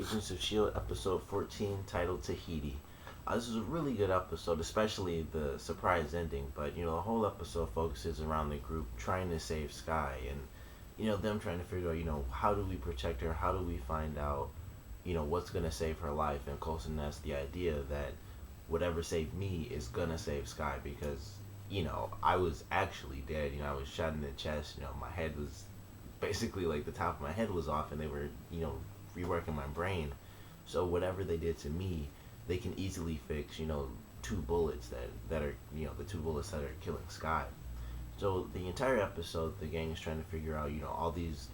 Agents of S.H.I.E.L.D. episode 14 titled Tahiti. This is a really good episode, especially the surprise ending. But the whole episode focuses around the group trying to save Skye, and them trying to figure out how do we protect her, how do we find out what's gonna save her life. And Coulson has the idea that whatever saved me is gonna save Skye because I was actually dead. I was shot in the chest. My head was basically like the top of my head was off, and they were reworking my brain. So whatever they did to me, they can easily fix. Two bullets that are the two bullets that are killing Skye. So the entire episode, the gang is trying to figure out all these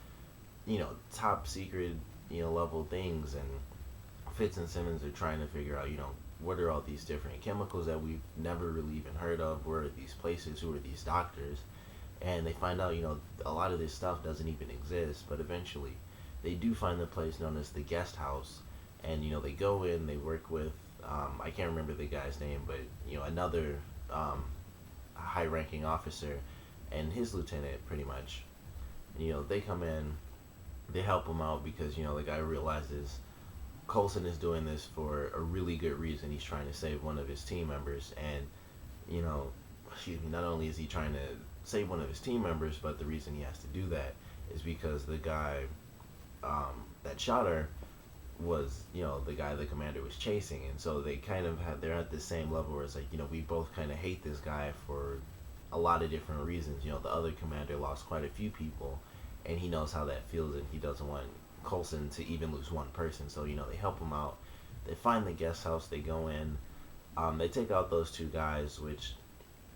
top secret level things, and Fitz and Simmons are trying to figure out what are all these different chemicals that we've never really even heard of? Where are these places? Who are these doctors? And they find out a lot of this stuff doesn't even exist. But eventually they do find the place known as the guest house, and they go in, they work with I can't remember the guy's name, but another high ranking officer and his lieutenant, pretty much. They come in, they help him out because the guy realizes Coulson is doing this for a really good reason. He's trying to save one of his team members, and you know excuse me, not only is he trying to save one of his team members, but the reason he has to do that is because the guy that shot her was the guy the commander was chasing. And so they kind of they're at the same level where it's like we both kind of hate this guy for a lot of different reasons. The other commander lost quite a few people, and he knows how that feels, and he doesn't want Coulson to even lose one person. So they help him out. They find the guest house, they go in, they take out those two guys, which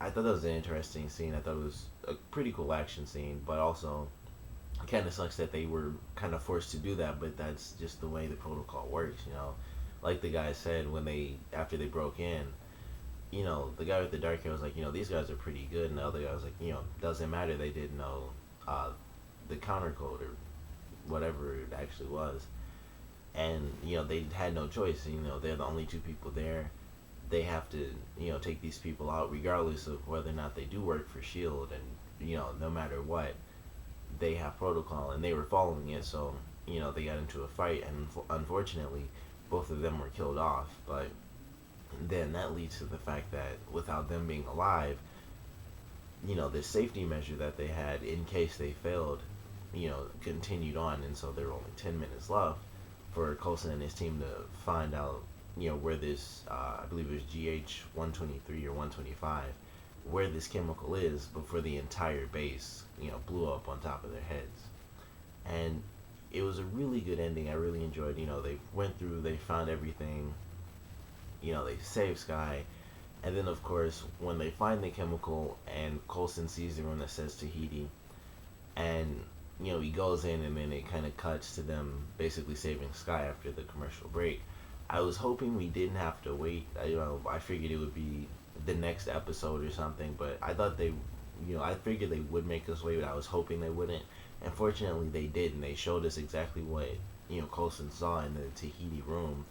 I thought that was an interesting scene. I thought it was a pretty cool action scene, but also it kind of sucks that they were kind of forced to do that, but that's just the way the protocol works. Like the guy said, when after they broke in, the guy with the dark hair was like, these guys are pretty good, and the other guy was like, doesn't matter, they didn't know the counter code or whatever it actually was. And they had no choice. They're the only two people there. They have to take these people out regardless of whether or not they do work for S.H.I.E.L.D. And no matter what, they have protocol, and they were following it. So they got into a fight, and unfortunately both of them were killed off. But then that leads to the fact that without them being alive, the safety measure that they had in case they failed continued on. And so there were only 10 minutes left for Coulson and his team to find out where this I believe it was GH-123 or 125, where this chemical is before the entire base blew up on top of their heads. And it was a really good ending. I really enjoyed. They went through, they found everything, they saved Skye. And then of course when they find the chemical and Coulson sees the room that says Tahiti, and he goes in, and then it kind of cuts to them basically saving Skye after the commercial break. I was hoping we didn't have to wait. I figured it would be the next episode or something, but I thought I figured they would make us wait, but I was hoping they wouldn't. Unfortunately, they didn't. They showed us exactly what Coulson saw in the Tahiti room,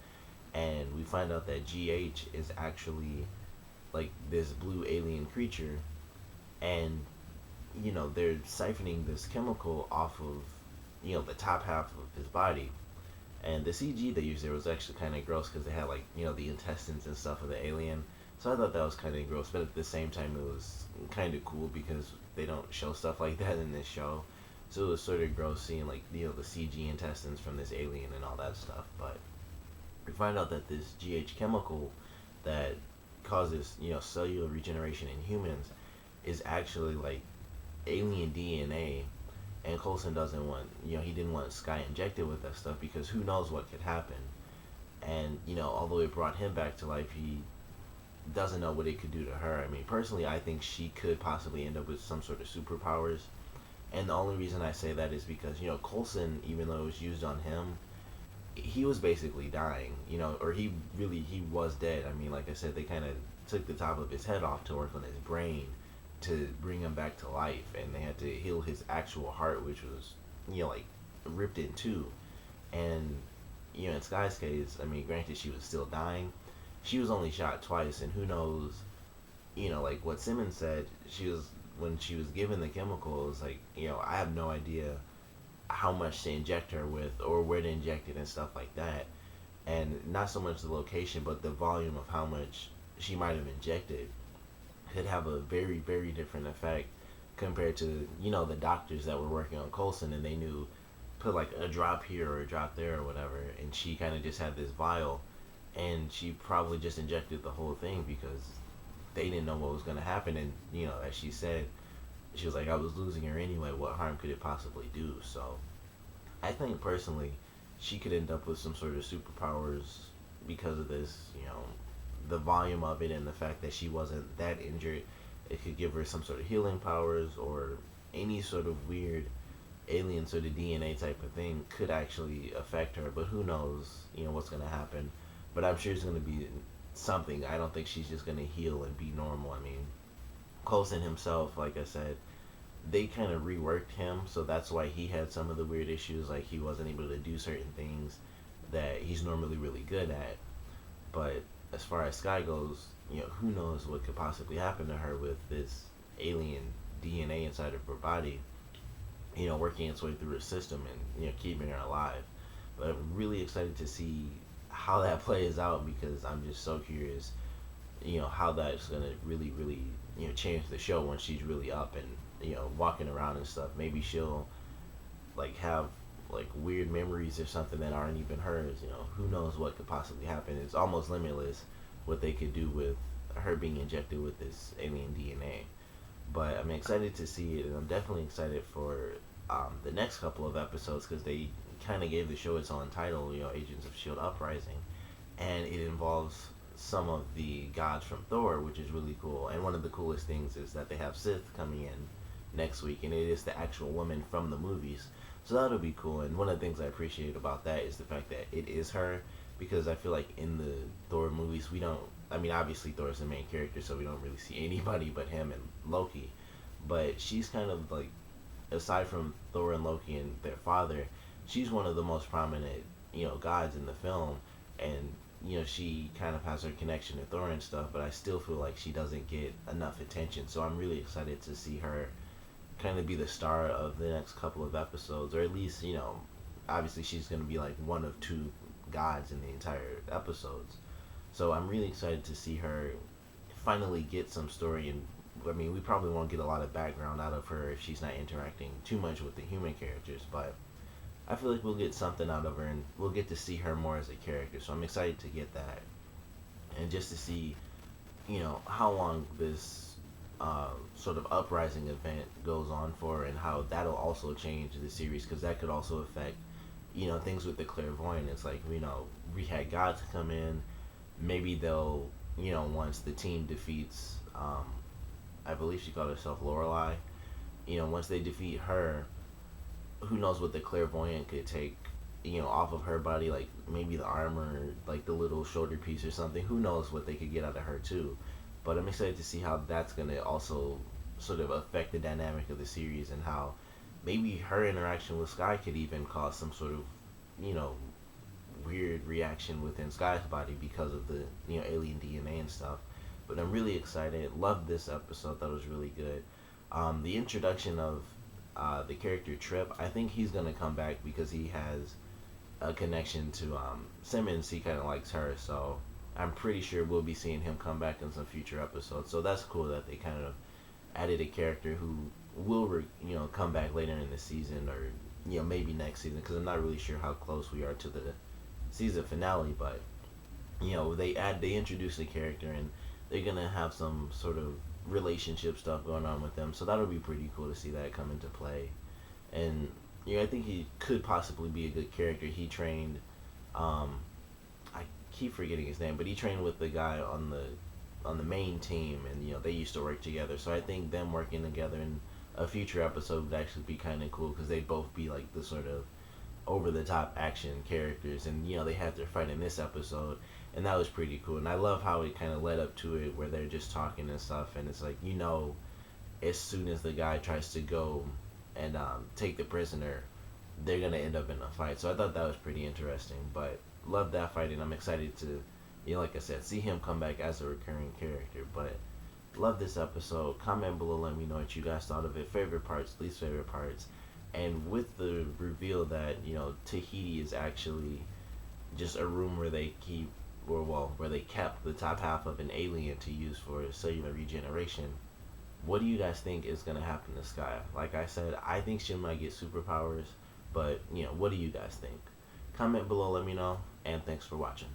and we find out that GH is actually like this blue alien creature, and they're siphoning this chemical off of the top half of his body. And the CG they used there was actually kind of gross because they had like the intestines and stuff of the alien. So I thought that was kind of gross, but at the same time it was kind of cool because they don't show stuff like that in this show. So it was sort of gross seeing like the CG intestines from this alien and all that stuff. But we find out that this GH chemical that causes cellular regeneration in humans is actually like alien DNA. And Coulson doesn't want, he didn't want Skye injected with that stuff because who knows what could happen. And, although it brought him back to life, he doesn't know what it could do to her. I mean, personally, I think she could possibly end up with some sort of superpowers. And the only reason I say that is because, Coulson, even though it was used on him, he was basically dying, or he was dead. I mean, like I said, they kind of took the top of his head off to work on his brain to bring him back to life, and they had to heal his actual heart, which was like ripped in two. And in Skye's case, I mean, granted she was still dying, she was only shot twice, and who knows, like what Simmons said, she was when she was given the chemical, it was like I have no idea how much to inject her with or where to inject it and stuff like that. And not so much the location, but the volume of how much she might have injected could have a very, very different effect compared to, the doctors that were working on Coulson and they knew put like a drop here or a drop there or whatever. And she kind of just had this vial and she probably just injected the whole thing because they didn't know what was going to happen. And, as she said, she was like, I was losing her anyway. What harm could it possibly do? So I think personally, she could end up with some sort of superpowers because of this. The volume of it and the fact that she wasn't that injured. It could give her some sort of healing powers or any sort of weird alien sort of DNA type of thing could actually affect her. But who knows? What's gonna happen. But I'm sure it's gonna be something. I don't think she's just gonna heal and be normal. I mean, Coulson himself, like I said, they kind of reworked him, so that's why he had some of the weird issues, like he wasn't able to do certain things that he's normally really good at. But as far as Skye goes, who knows what could possibly happen to her with this alien DNA inside of her body, working its way through her system and, keeping her alive. But I'm really excited to see how that plays out because I'm just so curious, how that's gonna really, really, change the show when she's really up and, walking around and stuff. Maybe she'll like have like weird memories or something that aren't even hers. Who knows what could possibly happen. It's almost limitless what they could do with her being injected with this alien DNA. But I'm excited to see it, and I'm definitely excited for the next couple of episodes because they kind of gave the show its own title, Agents of S.H.I.E.L.D. Uprising, and it involves some of the gods from Thor, which is really cool. And one of the coolest things is that they have Sith coming in next week, and it is the actual woman from the movies. So that'll be cool. And one of the things I appreciate about that is the fact that it is her, because I feel like in the Thor movies we don't. I mean, obviously Thor is the main character, so we don't really see anybody but him and Loki. But she's kind of like, aside from Thor and Loki and their father, she's one of the most prominent, gods in the film, and she kind of has her connection to Thor and stuff, but I still feel like she doesn't get enough attention. So I'm really excited to see her kind of be the star of the next couple of episodes, or at least, obviously she's going to be like one of two gods in the entire episodes. So I'm really excited to see her finally get some story. And I mean, we probably won't get a lot of background out of her if she's not interacting too much with the human characters, but I feel like we'll get something out of her and we'll get to see her more as a character. So I'm excited to get that. And just to see, how long this sort of uprising event goes on for and how that'll also change the series because that could also affect, things with the clairvoyant. It's like, we had gods come in. Maybe they'll, once the team defeats, I believe she called herself Lorelei, once they defeat her, who knows what the clairvoyant could take, off of her body, like maybe the armor, like the little shoulder piece or something. Who knows what they could get out of her too. But I'm excited to see how that's gonna also sort of affect the dynamic of the series and how maybe her interaction with Skye could even cause some sort of, you know, weird reaction within Skye's body because of the, alien DNA and stuff. But I'm really excited. Loved this episode. Thought it was really good. The introduction of the character Trip, I think he's gonna come back because he has a connection to Simmons. He kind of likes her, so I'm pretty sure we'll be seeing him come back in some future episodes. So that's cool that they kind of added a character who will, come back later in the season or maybe next season because I'm not really sure how close we are to the season finale. But they introduce a character and they're gonna have some sort of relationship stuff going on with them. So that'll be pretty cool to see that come into play. And I think he could possibly be a good character. He trained, I keep forgetting his name, but he trained with the guy on the main team, and they used to work together. So I think them working together in a future episode would actually be kind of cool because they'd both be like the sort of over the top action characters, and they had their fight in this episode, and that was pretty cool. And I love how it kind of led up to it where they're just talking and stuff, and it's like as soon as the guy tries to go and take the prisoner, they're gonna end up in a fight. So I thought that was pretty interesting. But love that fight, and I'm excited to, like I said, see him come back as a recurring character. But love this episode. Comment below, let me know what you guys thought of it. Favorite parts, least favorite parts. And with the reveal that Tahiti is actually just a room where they keep, or well, where they kept the top half of an alien to use for cellular regeneration. What do you guys think is gonna happen to Skye? Like I said, I think she might get superpowers, but what do you guys think? Comment below, let me know, and thanks for watching.